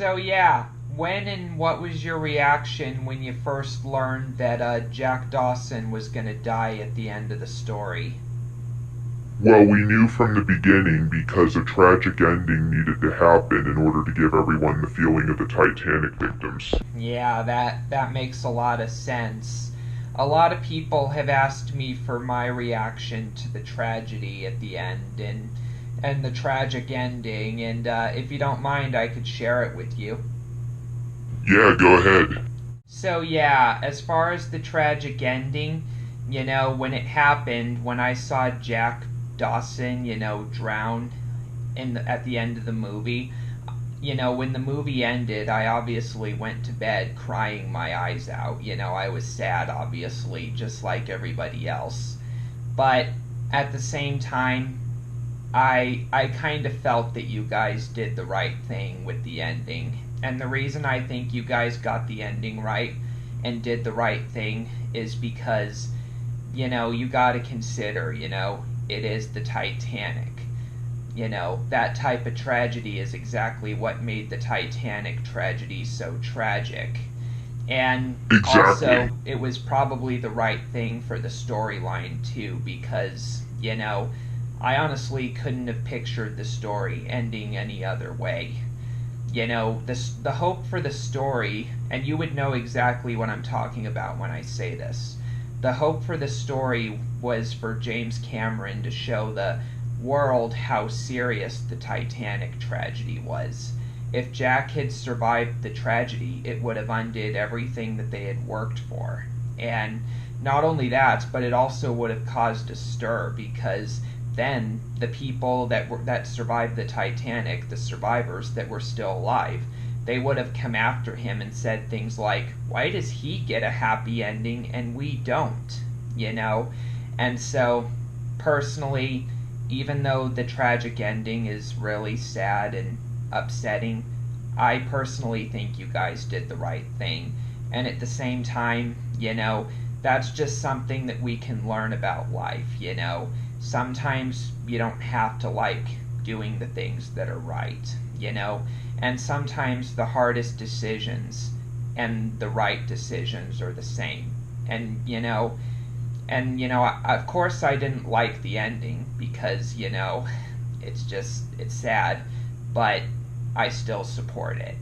So yeah, when and what was your reaction when you first learned that Jack Dawson was gonna die at the end of the story? Well, we knew from the beginning because a tragic ending needed to happen in order to give everyone the feeling of the Titanic victims. Yeah, that makes a lot of sense. A lot of people have asked me for my reaction to the tragedy at the end and the tragic ending, and if you don't mind, I could share it with you. Yeah, go ahead. So yeah, as far as the tragic ending, when it happened, when I saw Jack Dawson, drown at the end of the movie, when the movie ended, I obviously went to bed crying my eyes out. I was sad, obviously, just like everybody else. But at the same time, I kind of felt that you guys did the right thing with the ending. And the reason I think you guys got the ending right and did the right thing is because, you got to consider, it is the Titanic. That type of tragedy is exactly what made the Titanic tragedy so tragic. And Exactly. also, it was probably the right thing for the storyline, too, because, I honestly couldn't have pictured the story ending any other way. The hope for the story, and you would know exactly what I'm talking about when I say this. The hope for the story was for James Cameron to show the world how serious the Titanic tragedy was. If Jack had survived the tragedy, it would have undid everything that they had worked for. And not only that, but it also would have caused a stir because then the people that survived the Titanic, the survivors that were still alive, they would have come after him and said things like, "Why does he get a happy ending and we don't?" You know? And so, personally, even though the tragic ending is really sad and upsetting, I personally think you guys did the right thing. And at the same time, that's just something that we can learn about life. Sometimes you don't have to like doing the things that are right. And sometimes the hardest decisions and the right decisions are the same. And of course I didn't like the ending because it's sad, but I still support it.